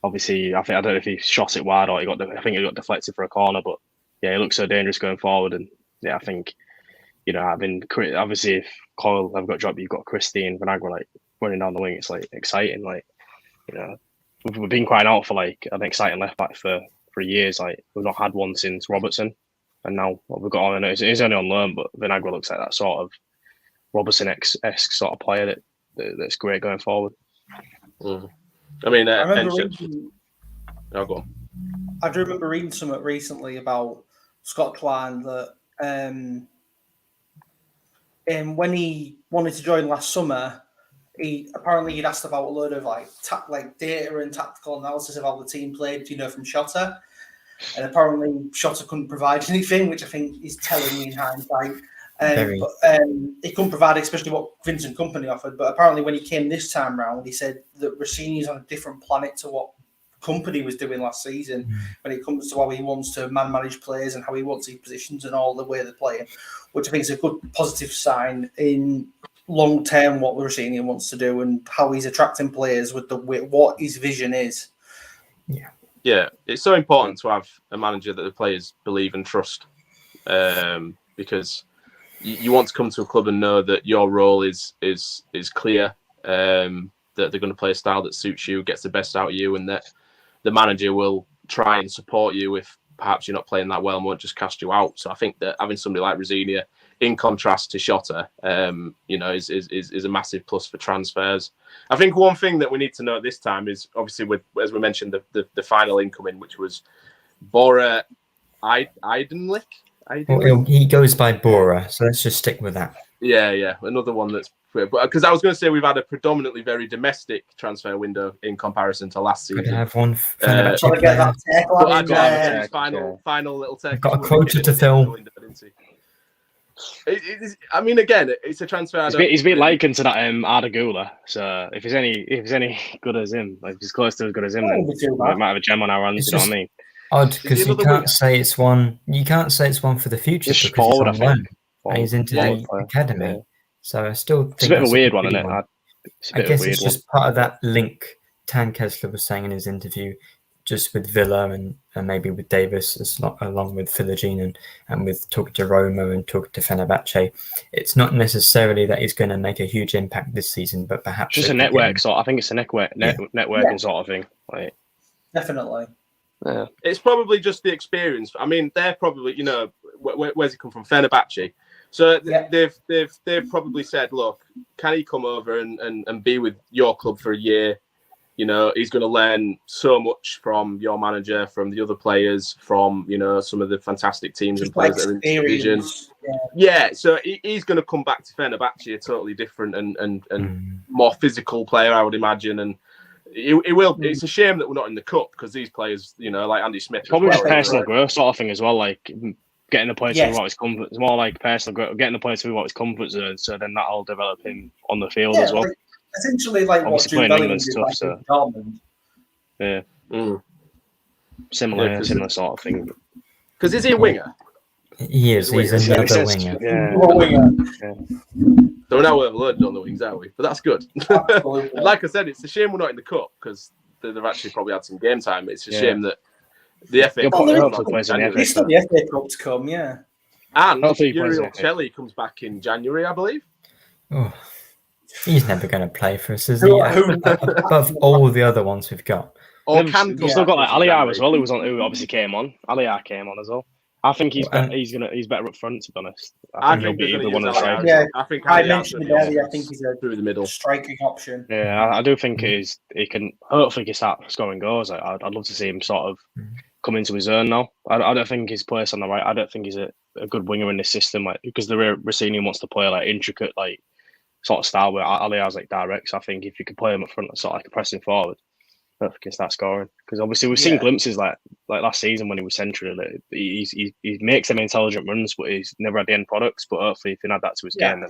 obviously, I don't know if he shot it wide or I think he got deflected for a corner. But yeah, he looks so dangerous going forward. And yeah, I think obviously if Coyle have got dropped, you've got Christie and Vinagre running down the wing. It's exciting. We've been crying out for an exciting left back for years. We've not had one since Robertson, and now we've got on. He's only on loan, but Vinagre looks like that sort of Robertson-esque sort of player that's great going forward. I mean, I remember reading, go on. I do remember reading something recently about Scott Twine that when he wanted to join last summer, he'd asked about a load of like data and tactical analysis of how the team played, from Shota. And apparently Shota couldn't provide anything, which I think is telling me in hindsight. He couldn't provide especially what Vincent Kompany offered. But apparently when he came this time round, he said that Rossini's on a different planet to what Kompany was doing last season when it comes to how he wants to manage players and how he wants his positions and all the way they're playing, which I think is a good positive sign in long term what Rossini wants to do and how he's attracting players with what his vision is. Yeah, it's so important to have a manager that the players believe and trust, because you want to come to a club and know that your role is clear, that they're going to play a style that suits you, gets the best out of you, and that the manager will try and support you if perhaps you're not playing that well and won't just cast you out. So I think that having somebody like Rosinia, in contrast to Shota, is a massive plus for transfers. I think one thing that we need to note this time is obviously as we mentioned, the final incoming, which was Bora Eidenlich. Well, he goes by Bora, so let's just stick with that. Yeah, another one that's because I was going to say we've had a predominantly very domestic transfer window in comparison to last season. Could have one. Final little tech. Got a quota to fill. I mean, again, it's a transfer. He's a bit likened to that Ardagula. So if he's any good as him, like if he's close to as good as him, then we might have a gem on our hands. You know what I mean? Odd because you can't say it's one. You can't say it's one for the future just because forward, it's on loan and he's into the academy. Yeah. So I still think it's a bit of a weird one, isn't it? I guess it's just part of that link. Tan Kessler was saying in his interview, just with Villa and maybe with Davis, along with Philogene and with talking to Roma and talking to Fenerbahce. It's not necessarily that he's going to make a huge impact this season, but perhaps just a network sort. I think it's a networking sort of thing. Like, definitely. Yeah. It's probably just the experience. I mean, they're probably, where's he come from? Fenerbahce. So they've probably said, look, can he come over and be with your club for a year? He's going to learn so much from your manager, from the other players, from, some of the fantastic teams and players that are in the division. Yeah, so he's going to come back to Fenerbahce a totally different and more physical player, I would imagine. And it will. It's a shame that we're not in the cup because these players, like Andy Smith. Probably just personal growth sort of thing as well, like getting the player to what his comfort. It's more like personal growth, getting the player to what his comfort zone. So then that'll develop him on the field as well. Essentially, like obviously what Jude Bellingham did like so. Dortmund. Yeah. Similar sort of thing. Because is he a winger? He is. He's another winger. Yeah. So we're now overloaded on the wings, are we? But that's good. Like I said, it's a shame we're not in the cup because they've actually probably had some game time. It's a shame that the FA Cup. It's still the FA Cup to come, yeah. And Uriel Celli comes back in January, I believe. Oh, he's never going to play for us, is he? Above all the other ones we've got. We've still got like Aliyar as well, who obviously came on. Aliyar came on as well. I think he's better up front, to be honest. I think he'll be either one of the strikers. Yeah, I mentioned it earlier. I think he's a through the middle striking option. Yeah, I do think he can. Hopefully, he can start scoring goals. I'd love to see him sort of come into his own now. I don't think his place on the right. I don't think he's a good winger in this system, like because the Rossini wants to play like intricate, like sort of style where Aliyar's like direct. So I think if you could play him up front, sort of like a pressing forward, I think he can start scoring. Because obviously we've seen glimpses like last season when he was central. He makes them intelligent runs, but he's never had the end products. But hopefully, if he can add that to his game, then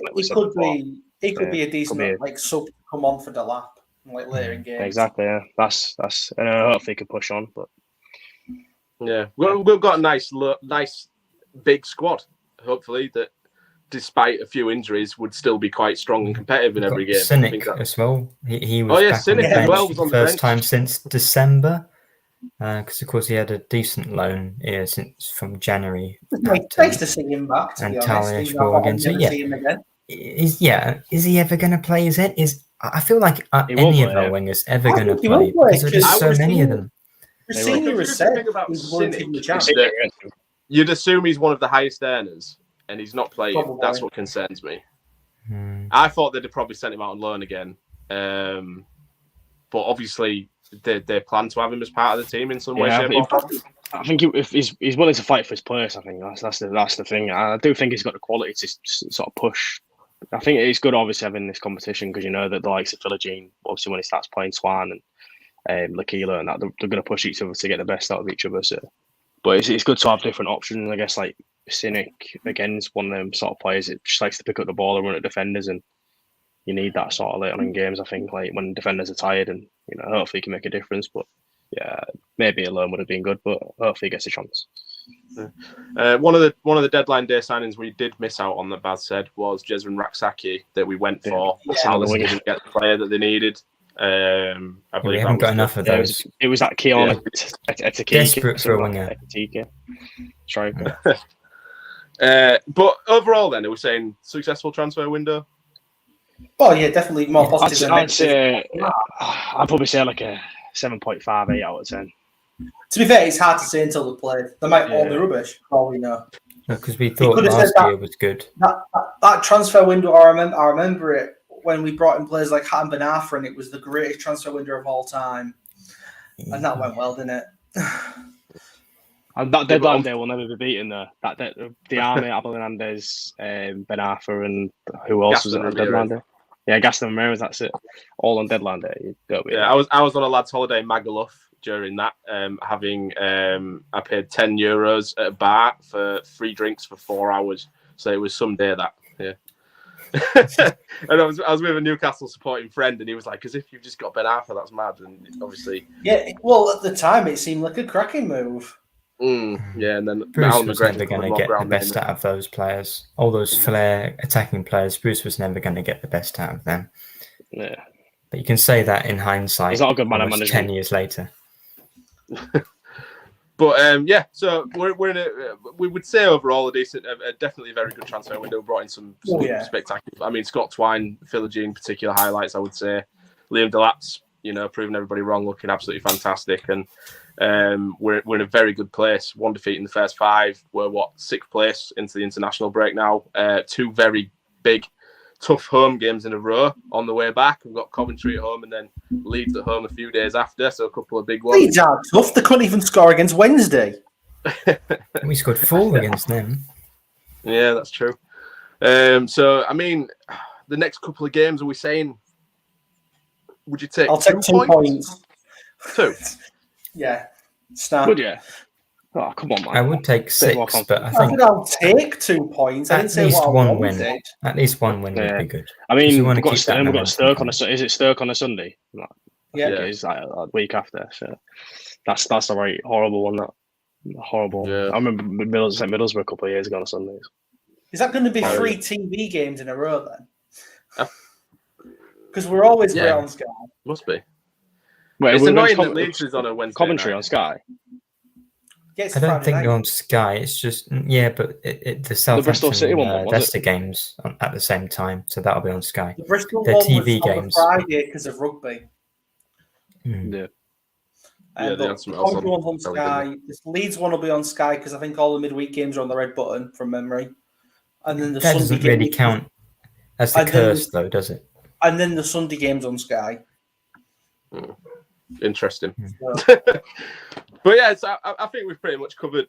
he could be a decent like sub to come on for Delap like later in games. Exactly. Yeah, that's and hopefully he can push on. But yeah, we've got a nice big squad. Hopefully that, despite a few injuries, would still be quite strong and competitive in every game. Cynic as well. He was back Cynic as well was on the first time since December. Because of course he had a decent loan since from January. Nice to see him back. To and be honest, again. So is he ever going to play? I feel like any of our wingers ever going to play because there are just so many of them. You'd assume he's one of the highest earners, and he's not playing. Probably. That's what concerns me. I thought they'd have probably sent him out on loan again, but obviously they plan to have him as part of the team in some way, shape, or form. I think if he's willing to fight for his place, I think that's the thing. I do think he's got the quality to sort of push I think it's good, obviously, having this competition because you know that the likes of Philogene, obviously, when he starts playing Swan and Lakila and that, they're going to push each other to get the best out of each other. So, but it's good to have different options. I guess like Cynic again is one of them sort of players that just likes to pick up the ball and run at defenders, and you need that sort of late on in games. I think like when defenders are tired, and hopefully he can make a difference. But yeah, maybe a loan would have been good, but hopefully he gets a chance. One of the deadline day signings we did miss out on, that Baz said, was Jezrin Raksaki that we went for. Palace didn't get the player that they needed. I believe we haven't got enough of those. It was that Keon desperate for a winger. Striker. But overall, then, are we saying successful transfer window? Oh yeah, definitely more positive. I'd probably say like a 7.5, 8 out of 10. To be fair, it's hard to say until they play. They might all be rubbish, for all we know. Because we thought last year was good. That transfer window, I remember it when we brought in players like Hatton Ben Arfa, and it was the greatest transfer window of all time. And that went well, didn't it? And that deadline day will never be beaten, though. The Army, Abel Hernandez, Ben Arfa, and who else was on deadline day? Yeah, Gaston Ramirez, that's it. All on deadline day. I was on a lad's holiday in Magaluf during that, I paid €10 at a bar for free drinks for 4 hours. So it was some day that, yeah. And I was with a Newcastle supporting friend, and he was like, "As if you've just got Ben Arfa, that's mad." And obviously, yeah. Well, at the time, it seemed like a cracking move. Yeah, and then Bruce was never going to get the best out of those players. All those flair attacking players, Bruce was never going to get the best out of them. Yeah, but you can say that in hindsight. He's not a good man of management. 10 years later. But yeah, so we're in we would say overall a decent, definitely a very good transfer window. Brought in some spectacular. I mean, Scott Twine, Philogene, particular highlights. I would say Liam Delap's, proving everybody wrong, looking absolutely fantastic, and we're in a very good place. 1 defeat in the first 5. We're 6th place into the international break now. 2 very big, tough home games in a row on the way back. We've got Coventry at home and then Leeds at home a few days after, so a couple of big ones. Leeds are tough. They couldn't even score against Wednesday. We scored 4 against them. Yeah, that's true. So, I mean, the next couple of games, are we saying, would you take I'll take 2 points. 2? Yeah. Snap. Would you? Oh, come on, man. I would take 6, but I think I'll take 2 points. I didn't say least what one I win. wanted. At least one win would be good. I mean, we've got Stoke on is it Stoke on a Sunday? Yeah, it is like a week after. So that's a very horrible one. That horrible. Yeah. I remember Middlesbrough a couple of years ago on Sundays. Is that going to be 3 TV games in a row then? Because we're always on Sky. Must be. Wait, it's annoying that Leeds is on a Wednesday. Commentary on Sky. Yeah, I don't think they're on Sky. It's just the Southampton Bristol City one, Leicester games at the same time, so that'll be on Sky. The Bristol They're one TV was games on Friday because of rugby. Yeah. The Coventry one's on Sky. This Leeds one will be on Sky because I think all the midweek games are on the red button from memory. And then that doesn't really count as the curse, though, does it? And then the Sunday games on Sky. Interesting. But yeah, I think we've pretty much covered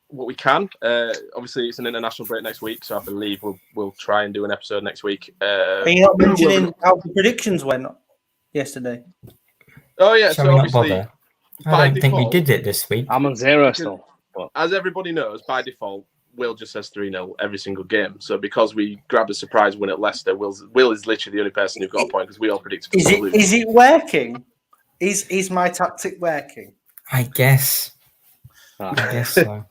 what we can. Obviously, it's an international break next week, so I believe we'll try and do an episode next week. Are you not mentioning how the predictions went yesterday? Oh yeah, Shall so we not obviously, bother? I don't think we did it this week. I'm on 0 still. But as everybody knows, by default, Will just says 3-0 every single game. So because we grabbed a surprise win at Leicester, Will is literally the only person who got a point because we all predicted. Is it working? Is my tactic working? I guess. I guess so.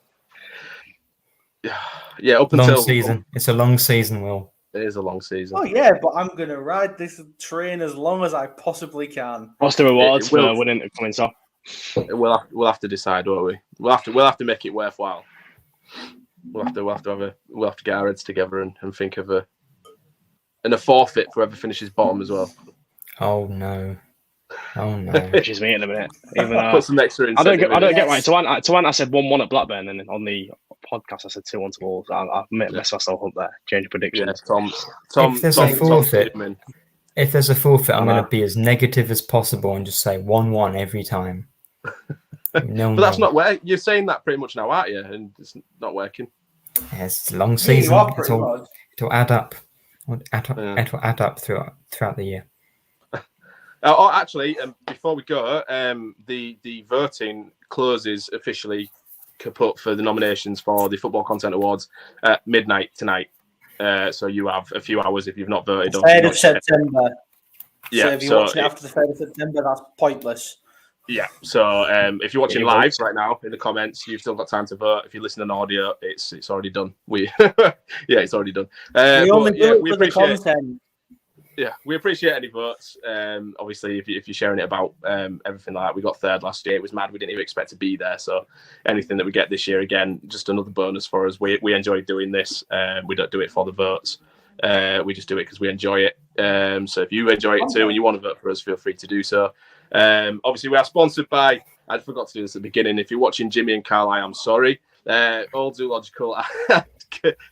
Yeah, up until long season. It's a long season, Will. It is a long season. Oh yeah, but I'm gonna ride this train as long as I possibly can. What's the rewards for winning the coming off? We'll have to decide, won't we? We'll have to make it worthwhile. We'll have to get our heads together and think of a forfeit for whoever finishes bottom as well. Oh no. Which is me in a minute. Even put some extra in. I don't get right. To one, I said 1-1 at Blackburn, and then on the podcast I said 2-1 to Wolves. I messed myself up there. Change predictions. Yeah, Tom. If there's a forfeit, I'm going to be as negative as possible and just say 1-1 every time. But that's not where you're saying that pretty much now, aren't you? And it's not working. Yeah, it's a long season. It'll add up. It'll add up throughout the year. Actually, before we go, the voting closes officially kaput for the nominations for the Football Content Awards at midnight tonight. So you have a few hours if you've not voted. 3rd of September. Yeah, so if you're watching it after the 3rd of September, that's pointless. Yeah, so if you're watching live right now in the comments, you've still got time to vote. If you're listening on audio, it's already done. It's already done. We appreciate content. Yeah, we appreciate any votes. Obviously, if you're sharing it about everything like that, we got 3rd last year. It was mad. We didn't even expect to be there. So anything that we get this year, again, just another bonus for us. We enjoy doing this. We don't do it for the votes. We just do it because we enjoy it. So if you enjoy it too and you want to vote for us, feel free to do so. Obviously, we are sponsored by, I forgot to do this at the beginning. If you're watching Jimmy and Carl, I am sorry. Old Zoological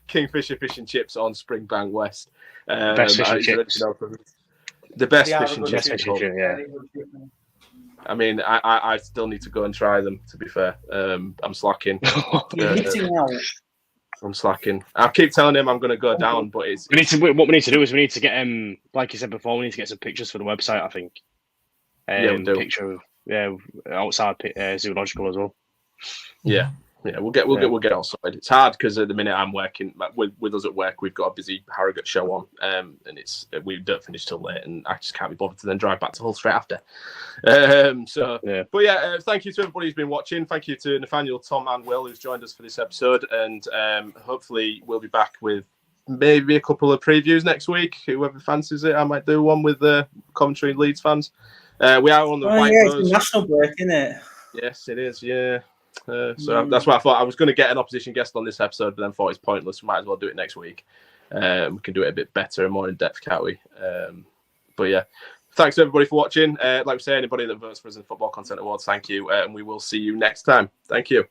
Kingfisher Fish and Chips on Springbank West. Best fish and chips. The best fish and chips. Yeah. I mean, I still need to go and try them, to be fair. I'm slacking. You're missing out. I'm slacking. I keep telling him I'm going to go down, but it's... What we need to do is we need to get like you said before, we need to get some pictures for the website, I think. Picture of outside zoological as well. Yeah, we'll get it all sorted. It's hard because at the minute I'm working with us at work. We've got a busy Harrogate show on, and we don't finish till late, and I just can't be bothered to then drive back to Hull straight after. Thank you to everybody who's been watching. Thank you to Nathaniel, Tom, and Will who's joined us for this episode, and hopefully we'll be back with maybe a couple of previews next week. Whoever fancies it, I might do one with the Coventry and Leeds fans. We are on the White Rose. It's a national break, isn't it? Yes, it is. Yeah. That's why I thought I was going to get an opposition guest on this episode, but then thought it's pointless. We might as well do it next week. We can do it a bit better and more in depth, can't we? Thanks to everybody for watching. Like we say, anybody that votes for us in the Football Content Awards, thank you, and we will see you next time. Thank you.